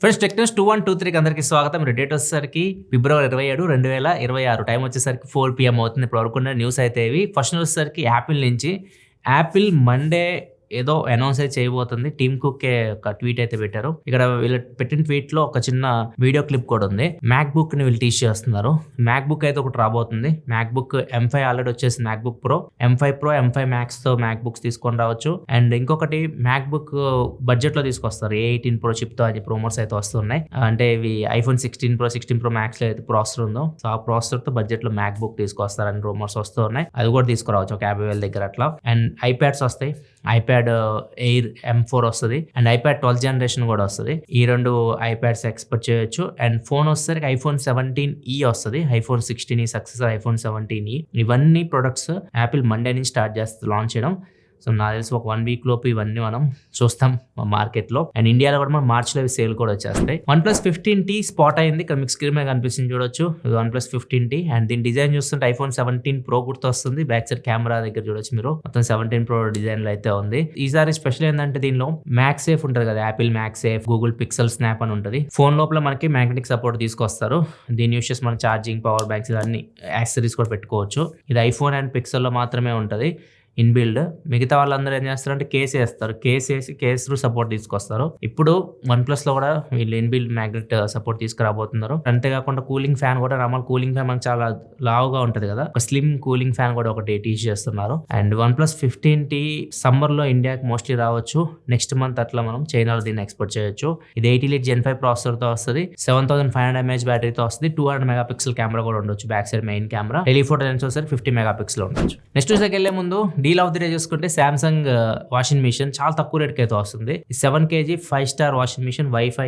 Friends tech news 2123కి అందరికీ స్వాగతం. Date వచ్చేసరికి ఫిబ్రవరి 27, 2026. టైం వచ్చేసరికి 4 PM అవుతుంది. ఇప్పుడు వరకు ఉన్న న్యూస్ అయితే ఇవి. ఫస్ట్ న్యూస్ వచ్చేసరికి యాపిల్ నుంచి. యాపిల్ మండే ఏదో అనౌన్స్ అయితే చేయబోతుంది. టీమ్ కుక్ ఒక ట్వీట్ అయితే పెట్టారు. ఇక్కడ వీళ్ళు పెట్టిన ట్వీట్ లో ఒక చిన్న వీడియో క్లిప్ కూడా ఉంది. మ్యాక్ బుక్ ని వీళ్ళు టీచ్ చేస్తున్నారు. మ్యాక్ బుక్ అయితే ఒకటి రాబోతుంది. మ్యాక్ బుక్ M5 ఆల్రెడీ వచ్చేసి MacBook Pro, M5 Pro, M5 Max తో మ్యాక్ బుక్స్ తీసుకొని రావచ్చు. అండ్ ఇంకొకటి మ్యాక్ బుక్ బడ్జెట్ లో తీసుకొస్తారు. A18 ప్రో చిప్ తో అని రూమర్స్ అయితే వస్తున్నాయి. అంటే ఇవి iPhone 16 ప్రో, 16 ప్రో మ్యాక్స్ లో అయితే ప్రాసెసర్ ఉందో, సో ఆ ప్రాసెసర్ తో బడ్జెట్ లో మ్యాక్ బుక్ తీసుకొస్తారని రూమర్స్ వస్తున్నాయి. అది కూడా తీసుకురావచ్చు ఒక 50,000 దగ్గర అట్లా. అండ్ ఐప్యాడ్స్ వస్తాయి. ఐప్యాడ్ ఎయిర్ M4 వస్తుంది అండ్ ఐప్యాడ్ 12th జనరేషన్ కూడా వస్తుంది. ఈ రెండు ఐప్యాడ్స్ ఎక్స్పెక్ట్ చేయొచ్చు. అండ్ ఫోన్ వచ్చేసరికి iPhone 17e వస్తుంది. iPhone 16e successor iPhone 17e. ఇవన్నీ ప్రొడక్ట్స్ యాపిల్ మండే నుంచి స్టార్ట్ చేస్తుంది లాంచ్ చేయడం. సో నాకు తెలిసి ఒక 1 వీక్ లోపు ఇవన్నీ మనం చూస్తాం మార్కెట్లో. అండ్ ఇండియాలో కూడా మనం మార్చిలో సేల్ కూడా వచ్చేస్తాయి. OnePlus 15T స్పాట్ అయింది. ఇక్కడ మీకు స్క్రీన్ మీద కనిపిస్తుంది చూడొచ్చు. OnePlus 15T అండ్ దీని డిజైన్ చూస్తుంటే iPhone 17 Pro గుర్తు వస్తుంది. బ్యాక్ సైడ్ కెమెరా దగ్గర చూడొచ్చు మీరు. మొత్తం 17 Pro డిజైన్ లో అయితే ఉంది. ఈసారి స్పెషల్ ఏంటంటే దీనిలో మ్యాక్స్ సేఫ్ ఉంటుంది కదా, Apple max safe, Google pixel snap అని ఉంటుంది. ఫోన్ లోపల మనకి మ్యాగ్నెటిక్ సపోర్ట్ తీసుకొస్తారు. దీని యూస్ చేసి మనం ఛార్జింగ్, పవర్ బ్యాంక్స్ ఇవన్నీ యాక్సెసరీస్ కూడా పెట్టుకోవచ్చు. ఇది ఐఫోన్ అండ్ పిక్సెల్ లో మాత్రమే ఉంటుంది ఇన్బిల్డ్. మిగతా వాళ్ళందరూ ఏం చేస్తారంటే కేస్ వేస్తారు. కేస్ వేసి కేస్ సపోర్ట్ తీసుకొస్తారు. ఇప్పుడు OnePlus లో కూడా వీళ్ళు ఇన్బిల్డ్ మ్యాగ్నెట్ సపోర్ట్ తీసుకురాబోతున్నారు. అంతేకాకుండా కూలింగ్ ఫ్యాన్ కూడా, నార్మల్ కూలింగ్ ఫ్యాన్ మనకు చాలా లావుగా ఉంటది కదా, ఒక స్లిమ్ కూలింగ్ ఫ్యాన్ కూడా ఒకటి టీచ్ చేస్తున్నారు. అండ్ OnePlus 15T సమ్మర్ లో ఇండియాకి మోస్ట్లీ రావచ్చు. నెక్స్ట్ మంత్ అట్లా మనం చైనాలో దీన్ని ఎక్స్పోర్ట్ చేయొచ్చు. ఇది 88 Gen 5 ప్రాసెసర్ తో వస్తుంది. 7500 mAh బ్యాటరీతో వస్తుంది. 200 MP కెమెరా కూడా ఉండొచ్చు. Back side main camera. Telephoto lens వచ్చేసరికి 50 MP ఉండొచ్చు. నెక్స్ట్ వెళ్లే ముందు డీల్ ఆఫ్ ది డే చూసుకుంటే సామ్సంగ్ వాషింగ్ మిషన్ చాలా తక్కువ రేట్కి అయితే వస్తుంది. 7 kg 5-star washing machine, wifi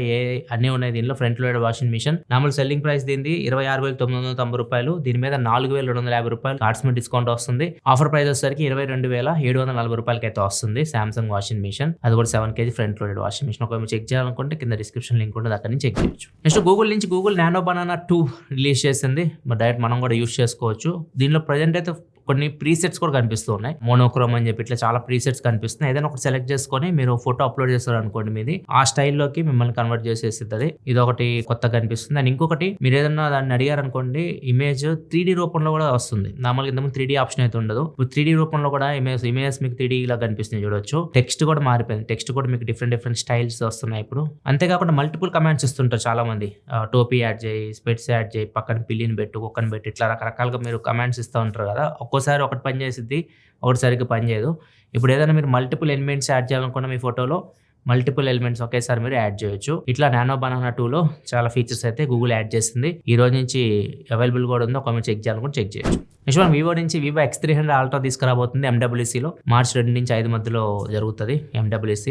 అన్ని ఉన్నాయి దీనిలో. Front loaded washing machine. Normal selling price దీనిది 26,990 రూపాయలు. దీని మీద 4,250 రూపాయలు కార్డ్స్ మీద డిస్కౌంట్ వస్తుంది. ఆఫర్ ప్రైస్ వచ్చేసరికి 22,740 రూపాయలకి అయితే వస్తుంది సామ్సంగ్ వాషింగ్ మిషన్. అది కూడా 7 kg front loaded washing machine. ఒకవేళ చెక్ చేయాలనుకుంటే కింద డిస్క్రిప్షన్ లింక్ ఉంటుంది, అక్కడ నుంచి చెక్ చేయొచ్చు. నెక్స్ట్ గూగుల్ నుంచి గూగుల్ నానో బనానా 2 రిలీజ్ చేసింది. డైరెక్ట్ మనం కూడా యూస్ చేసుకోవచ్చు. దీనిలో ప్రజెంట్ అయితే కొన్ని ప్రీసెట్స్ కూడా కనిపిస్తూ ఉన్నాయి. మోనోక్రోమ్ అని చెప్పి ఇట్లా చాలా ప్రీసెట్స్ కనిపిస్తున్నాయి. ఏదైనా ఒకటి సెలెక్ట్ చేసుకొని మీరు ఫోటో అప్లోడ్ చేస్తారు అనుకోండి, మీది ఆ స్టైల్లోకి మిమ్మల్ని కన్వర్ట్ చేసేస్తుంది. ఇది ఒకటి కొత్త కనిపిస్తుంది. అండ్ ఇంకొకటి, మీరు ఏదన్నా దాన్ని అడిగారు అనుకోండి, ఇమేజ్ 3D రూపంలో కూడా వస్తుంది. నార్మల్గా ఇంతకుముందు 3D ఆప్షన్ అయితే ఉండదు. ఇప్పుడు 3D రూపంలో కూడా ఇమేజ్ మీకు 3D ఇలా కనిపిస్తుంది చూడొచ్చు. టెక్స్ట్ కూడా మారిపోయింది. టెక్స్ట్ కూడా మీకు డిఫరెంట్ స్టైల్స్ వస్తున్నాయి ఇప్పుడు. అంతేకాకుండా మల్టిపుల్ కమాండ్స్ ఇస్తుంటారు చాలా మంది. టోపీ యాడ్ చేయి, స్పెట్స్ యాడ్ చేయి, పక్కన పిల్లిని పెట్టు, కుక్కని పెట్టి, ఇట్లా రకరకాలుగా మీరు కమాండ్స్ ఇస్తూ ఉంటారు కదా. ఒక్కోసారి ఒకటి పని చేసిద్ది, ఒకటి సరిగ్గా పనిచేయదు. ఇప్పుడు ఏదైనా మీరు మల్టిపుల్ ఎలిమెంట్స్ యాడ్ చేయాలనుకున్న మీ ఫోటోలో మల్టిపుల్ ఎలిమెంట్స్ ఒకేసారి మీరు యాడ్ చేయొచ్చు. ఇట్లా నానో బనానా 2లో చాలా ఫీచర్స్ అయితే గూగుల్ యాడ్ చేసింది. ఈ రోజు నుంచి అవైలబుల్ కూడా ఉందో, ఒక చెక్ చేయాలనుకుంటే చెక్ చేయొచ్చు. నెక్స్ట్ మనం వివో నుంచి వివో X300 అల్ట్రా తీసుకురాబోతుంది. MWCలో మార్చి 2 నుంచి 5 మధ్యలో జరుగుతుంది MWC.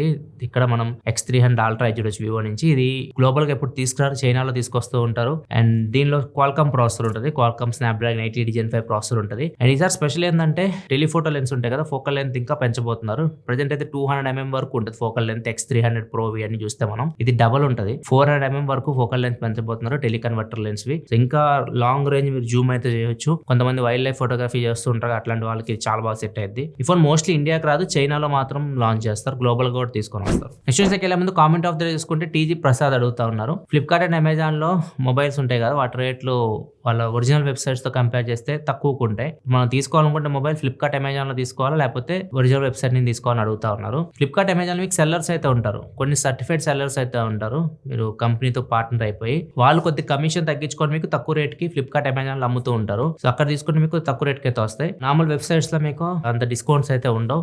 ఇక్కడ మనం X300 అల్ట్రా చూడొచ్చు వివో నుంచి. ఇది గ్లోబల్ గా ఎప్పుడు తీసుకురారు, చైనాలో తీసుకొస్తూ ఉంటారు. అండ్ దీనిలో క్వాల్కామ్ ప్రాసెసర్ ఉంటుంది. క్వాల్కామ్ స్నాప్డ్రాగన్ 88 Gen 5 ప్రాసెసర్ ఉంటుంది. అండ్ ఈసారి స్పెషల్ ఏంటంటే టెలిఫోటో లెన్స్ ఉంటాయి కదా, ఫోకల్ లెంత్ ఇంకా పెంచబోతున్నారు. ప్రజెంట్ అయితే 200 mm వరకు ఉంటుంది ఫోకల్ లెంత్. X300 Pro అని చూస్తే మనం ఇది డబల్ ఉంటుంది. 400 mm వరకు ఫోకల్ లెంత్ పెంచబోతున్నారు టెలికన్వర్టర్ లెన్స్ వి. ఇంకా లాంగ్ రేంజ్ మీరు జూమ్ అయితే చేయొచ్చు. కొంతమంది వైల్డ్ లైఫ్ ఫోటోగ్రఫీ చేస్తూ ఉంటారు, అట్లాంటి వాళ్ళకి చాలా బాగా సెట్ అయ్యింది. ఈ ఫోన్ మోస్ట్లీ ఇండియాకి రాదు, చైనాలో మాత్రం లాంచ్ చేస్తారు. గ్లోబల్ గా కూడా తీసుకొని వస్తారు. నెక్స్ట్ వెళ్ళే ముందు కామెంట్ ఆఫ్ ద డే చూసుకుంటే TG ప్రసాద్ అడుగుతా ఉన్నారు. ఫ్లిప్కార్ట్ అండ్ అమెజాన్ లో మొబైల్స్ ఉంటాయి కదా, వాటి రేట్లు వాళ్ళ ఒరిజినల్ వెబ్సైట్స్ తో కంపేర్ చేస్తే తక్కువకు ఉంటాయి. మనం తీసుకోవాలనుకుంటే మొబైల్ ఫ్లిప్కార్ట్ అమెజాన్ లో తీసుకోవాలా, లేకపోతే ఒరిజినల్ వెబ్సైట్ నుంచి తీసుకోవాలని అడుగుతా ఉన్నారు. ఫ్లిప్కార్ట్ అమెజాన్ మీకు సెల్లర్స్ అయితే ఉంటారు, కొన్ని సర్టిఫైడ్ సెల్లర్స్ అయితే ఉంటారు. మీరు కంపెనీతో పార్ట్నర్ అయిపోయి వాళ్ళు కొద్ది కమిషన్ తగ్గించుకొని మీకు తక్కువ రేట్ కి ఫ్లిప్కార్ట్ అమెజాన్ లో అమ్ముతూ ఉంటారు. సో అక్కడ తీసుకుంటే మీకు తక్కువ రేట్ కి అయితే వస్తాయి. నార్మల్ వెబ్సైట్స్ లో మీకు అంత డిస్కౌంట్స్ అయితే ఉండవు.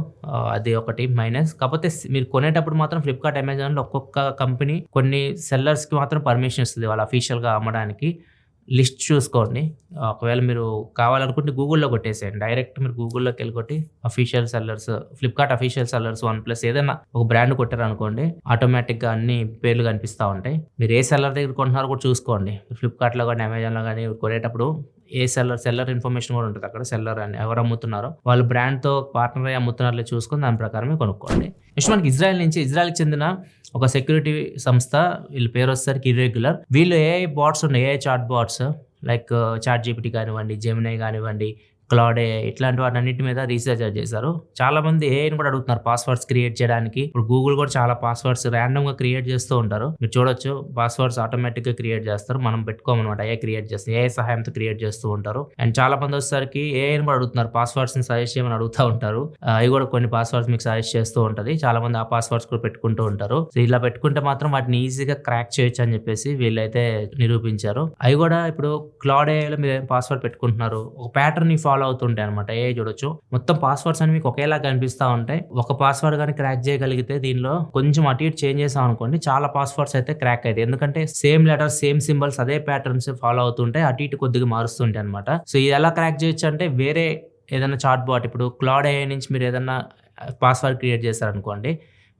అది ఒకటి మైనస్. కాకపోతే మీరు కొనేటప్పుడు మాత్రం ఫ్లిప్కార్ట్ అమెజాన్ లో ఒక్కొక్క కంపెనీ కొన్ని సెల్లర్స్ కి మాత్రం పర్మిషన్ ఇస్తుంది వాళ్ళ అఫీషియల్ గా అమ్మడానికి. లిస్ట్ చూసుకోండి. ఒకవేళ మీరు కావాలనుకుంటే గూగుల్లో కొట్టేసేయండి. డైరెక్ట్ మీరు గూగుల్లోకి వెళ్ళి కొట్టి official sellers, Flipkart official sellers, OnePlus ఏదైనా ఒక బ్రాండ్ కొట్టారు అనుకోండి, ఆటోమేటిక్గా అన్ని పేర్లు కనిపిస్తూ ఉంటాయి. మీరు ఏ సెల్లర్ దగ్గర కొంటున్నారో కూడా చూసుకోండి. ఫ్లిప్కార్ట్లో కానీ అమెజాన్లో కానీ కొనేటప్పుడు ఏ సెల్లర్ ఇన్ఫర్మేషన్ కూడా ఉంటుంది అక్కడ. సెల్లర్ అని ఎవరు అమ్ముతున్నారో వాళ్ళు బ్రాండ్తో పార్ట్నర్ అయ్యి అమ్ముతున్నారో చూసుకొని దాని ప్రకారమే కొనుక్కోండి. నెక్స్ట్ మనకి ఇజ్రాయెల్కి చెందిన ఒక సెక్యూరిటీ సంస్థ, వీళ్ళ పేరు వచ్చేసరికి ఇర్రెగ్యులర్. వీళ్ళు AI బాట్స్ ఉన్నాయి, AI chat bots like ChatGPT కానివ్వండి, జెమినై కానివ్వండి, క్లౌడ్ ఏఐ ఇట్లాంటి వాటన్నిటి మీద రీసెర్చ్ చేశారు. చాలా మంది ఏఐని కూడా అడుగుతున్నారు పాస్వర్డ్స్ క్రియేట్ చేయడానికి. ఇప్పుడు గూగుల్ కూడా చాలా పాస్వర్డ్స్ ర్యాండమ్ గా క్రియేట్ చేస్తూ ఉంటారు. మీరు చూడొచ్చు, పాస్వర్డ్స్ ఆటోమేటిక్ గా క్రియేట్ చేస్తారు, మనం పెట్టుకోమన్నమాట. ఏఐ క్రియేట్ చేస్తారు, ఏఐ సహాయంతో క్రియేట్ చేస్తూ ఉంటారు. అండ్ చాలా మంది వచ్చేసరికి ఏఐని కూడా అడుగుతున్నారు, పాస్వర్డ్స్ ని సజెస్ట్ చేయమని అడుగుతూ ఉంటారు. అవి కూడా కొన్ని పాస్వర్డ్స్ మీకు సజెస్ట్ చేస్తూ ఉంటది. చాలా మంది ఆ పాస్వర్డ్స్ కూడా పెట్టుకుంటూ ఉంటారు. సో ఇలా పెట్టుకుంటే మాత్రం వాటిని ఈజీగా క్రాక్ చేయొచ్చు అని చెప్పేసి వీళ్ళైతే నిరూపించారు. అవి కూడా ఇప్పుడు క్లౌడ్ ఏఐలో మీరు పాస్వర్డ్ పెట్టుకుంటున్నారు, ఒక ప్యాటర్న్ ని ఫాలో అవుతుంటాయి అనమాట. ఏ చూడొచ్చు, మొత్తం పాస్వర్డ్స్ అని మీకు ఒకేలా కనిపిస్తూ ఉంటాయి. ఒక పాస్వర్డ్ కానీ క్రాక్ చేయగలిగితే దీనిలో కొంచెం అటు ఇటు చేంజ్ చేసాం అనుకోండి, చాలా పాస్వర్డ్స్ అయితే క్రాక్ అవుతాయి. ఎందుకంటే సేమ్ లెటర్స్ సేమ్ సింబల్స్ అదే ప్యాటర్న్స్ ఫాలో అవుతుంటాయి, అటు ఇటు కొద్దిగా మారుస్తుంటాయి అనమాట. సో ఇది ఎలా క్రాక్ చేయొచ్చు అంటే, వేరే ఏదైనా చాట్ బాట్, ఇప్పుడు క్లౌడ్ ఏఐ నుంచి మీరు ఏదైనా పాస్వర్డ్ క్రియేట్ చేశారనుకోండి,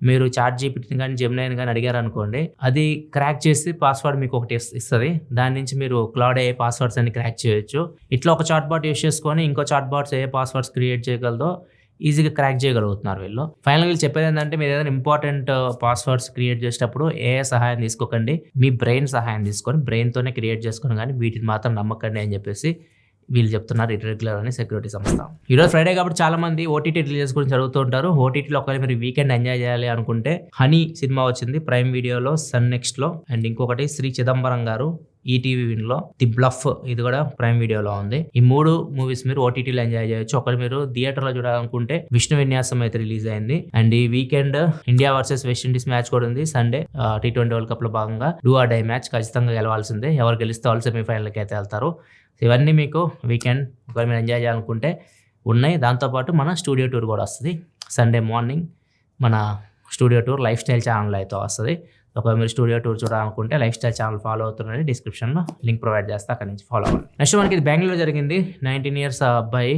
మీరు చాట్ జీపీటీని కానీ జెమినైని కానీ అడిగారు అనుకోండి, అది క్రాక్ చేసి పాస్వర్డ్ మీకు ఒకటి ఇస్తుంది. దాని నుంచి మీరు క్లౌడ్ ఏ పాస్వర్డ్స్ అన్ని క్రాక్ చేయొచ్చు. ఇట్లా ఒక చాట్ బాట్ యూస్ చేసుకొని ఇంకో చాట్ బాట్స్ ఏ పాస్వర్డ్స్ క్రియేట్ చేయగలదో ఈజీగా క్రాక్ చేయగలుగుతున్నారు వీళ్ళు. ఫైనల్గా వీళ్ళు చెప్పేది ఏంటంటే, మీరు ఏదైనా ఇంపార్టెంట్ పాస్వర్డ్స్ క్రియేట్ చేసేటప్పుడు ఏ సహాయం తీసుకోకండి, మీ బ్రెయిన్ సహాయం తీసుకొని బ్రెయిన్తోనే క్రియేట్ చేసుకొని, కానీ వీటిని మాత్రం నమ్మకండి అని చెప్పేసి వీళ్ళు చెప్తున్నారు, ఇర్రెగ్యులర్ అని సెక్యూరిటీ సంస్థ. ఈరోజు ఫ్రైడే కాబట్టి చాలా మంది ఓటీటీ రిలీజ్ గురించి అడుగుతూ ఉంటారు. ఓటీటీలో ఒకవేళ మీరు వీకెండ్ ఎంజాయ్ చేయాలి అనుకుంటే హనీ సినిమా వచ్చింది ప్రైమ్ వీడియోలో, సన్ నెక్స్ట్ లో. అండ్ ఇంకొకటి శ్రీ చిదంబరం గారు ఈటీవీ విన్లో ది బ్లఫ్, ఇది కూడా ప్రైమ్ వీడియోలో ఉంది. ఈ 3 మూవీస్ మీరు ఓటీటీలో ఎంజాయ్ చేయొచ్చు. ఒకటి మీరు థియేటర్లో చూడాలనుకుంటే విష్ణు విన్యాసం అయితే రిలీజ్ అయింది. అండ్ ఈ weekend India versus west Indies match కూడా ఉంది. సండే T20 వరల్డ్ కప్ లో భాగంగా డూ ఆర్ డై మ్యాచ్, ఖచ్చితంగా గెలవాల్సిందే. ఎవరు గెలిస్తే వాళ్ళు సెమీఫైనల్కి అయితే వెళ్తారు. ఇవన్నీ మీకు వీకెండ్ ఒకవేళ మీరు ఎంజాయ్ చేయాలనుకుంటే ఉన్నాయి. దాంతోపాటు మన స్టూడియో టూర్ కూడా వస్తుంది. సండే మార్నింగ్ మన studio tour life style channel అయితే వస్తుంది. ఒకవేళ మీరు స్టూడియో టూర్ చూడాలనుకుంటే లైఫ్ స్టైల్ ఛానల్ ఫాలో అవుతుందని డిస్క్రిప్షన్లో లింక్ ప్రొవైడ్ చేస్తే అక్కడి నుంచి ఫాలో అవ్వండి. నెక్స్ట్ మనకి ఇది బెంగళూరులో జరిగింది. 19 years అబ్బాయి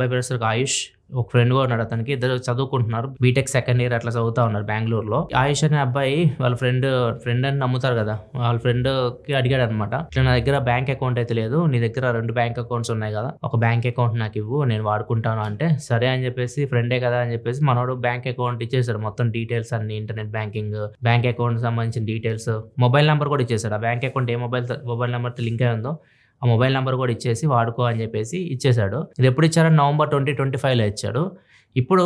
పేరు ఆయుష్, ఒక ఫ్రెండ్ కూడా ఉన్నాడు అతనికి. ఇద్దరు చదువుకుంటున్నారు, బీటెక్ సెకండ్ ఇయర్ అట్లా చదువుతా ఉన్నారు బెంగళూరులో. ఆయుష్ అనే అబ్బాయి వాళ్ళ ఫ్రెండ్ అని నమ్ముతారు కదా, వాళ్ళ ఫ్రెండ్ కి అడిగాడు అనమాట, ఇట్లా నా దగ్గర బ్యాంక్ అకౌంట్ అయితే లేదు, నీ దగ్గర 2 బ్యాంక్ అకౌంట్స్ ఉన్నాయి కదా, ఒక బ్యాంక్ అకౌంట్ నాకు ఇవ్వు, నేను వాడుకుంటాను అంటే సరే అని చెప్పేసి, ఫ్రెండే కదా అని చెప్పేసి మనోడు బ్యాంక్ అకౌంట్ ఇచ్చేసాడు. మొత్తం డీటెయిల్స్ అన్ని, ఇంటర్నెట్ బ్యాంకింగ్, బ్యాంక్ అకౌంట్ సంబంధించిన డీటెయిల్స్, మొబైల్ నెంబర్ కూడా ఇచ్చేసాడు. ఆ బ్యాంక్ అకౌంట్ ఏ మొబైల్ నెంబర్తో లింక్ అయి ఉందో ఆ మొబైల్ నెంబర్ కూడా ఇచ్చేసి వాడుకో అని చెప్పేసి ఇచ్చేసాడు. ఇది ఎప్పుడు ఇచ్చారని November 2025లో ఇచ్చాడు. ఇప్పుడు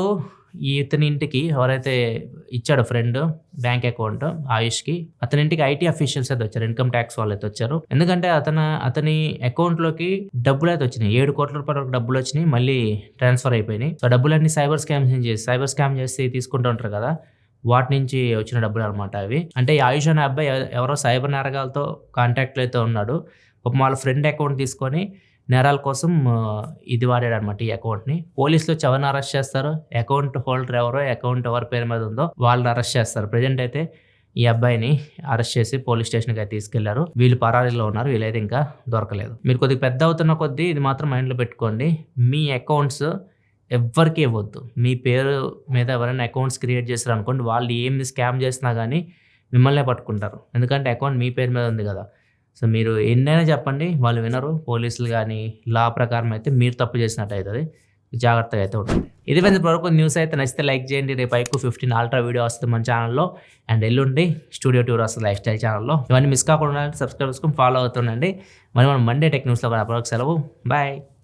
ఇతని ఇంటికి ఎవరైతే ఇచ్చాడో ఫ్రెండ్ బ్యాంక్ అకౌంట్ ఆయుష్కి, అతని ఇంటికి ఐటీ అఫీషియల్స్ అయితే వచ్చారు, ఇన్కమ్ ట్యాక్స్ వాళ్ళు అయితే వచ్చారు. ఎందుకంటే అతని అకౌంట్లోకి డబ్బులు అయితే వచ్చినాయి, 7 కోట్ల రూపాయల డబ్బులు వచ్చినాయి, మళ్ళీ ట్రాన్స్ఫర్ అయిపోయినాయి. సో డబ్బులన్నీ సైబర్ స్కామ్ చేసి తీసుకుంటూ ఉంటారు కదా, వాటి నుంచి వచ్చిన డబ్బులు అనమాట అవి. అంటే ఈ ఆయుష్ అనే అబ్బాయి ఎవరో సైబర్ నేరగాలతో కాంటాక్ట్లో అయితే ఉన్నాడు. వాళ్ళ ఫ్రెండ్ అకౌంట్ తీసుకొని నేరాల కోసం ఇది వాడాడు అనమాట, ఈ అకౌంట్ని. పోలీసులు వచ్చి ఎవరిని అరెస్ట్ చేస్తారు, అకౌంట్ హోల్డర్ ఎవరో, అకౌంట్ ఎవరి పేరు మీద ఉందో వాళ్ళని అరెస్ట్ చేస్తారు. ప్రజెంట్ అయితే ఈ అబ్బాయిని అరెస్ట్ చేసి పోలీస్ స్టేషన్కి అయితే తీసుకెళ్లారు. వీళ్ళు పరారీలో ఉన్నారు, వీళ్ళైతే ఇంకా దొరకలేదు. మీరు కొద్దిగా పెద్ద అవుతున్న కొద్దీ ఇది మాత్రం మైండ్లో పెట్టుకోండి, మీ అకౌంట్స్ ఎవ్వరికి ఇవ్వద్దు. మీ పేరు మీద ఎవరైనా అకౌంట్స్ క్రియేట్ చేస్తారు అనుకోండి, వాళ్ళు ఏమి స్కామ్ చేసినా కానీ మిమ్మల్నే పట్టుకుంటారు. ఎందుకంటే అకౌంట్ మీ పేరు మీద ఉంది కదా. సో మీరు ఎన్నైనా చెప్పండి, వాళ్ళు వినరు. పోలీసులు కానీ లా ప్రకారం అయితే మీరు తప్పు చేసినట్టు అవుతుంది, జాగ్రత్తగా అయితే ఉంటుంది. ఇది వరకు న్యూస్ అయితే నచ్చితే లైక్ చేయండి. రేపు iQOO 15 Ultra వీడియో వస్తుంది మన ఛానల్లో. అండ్ ఎల్లుండి స్టూడియో టూర్ వస్తుంది లైఫ్ స్టైల్ ఛానల్లో. ఇవన్నీ మిస్ కాకుండా సబ్స్క్రైబ్ చేసుకొని ఫాలో అవుతుండండి. మరి మనం మండే టెక్ న్యూస్లో కూడా సెలవు. బాయ్.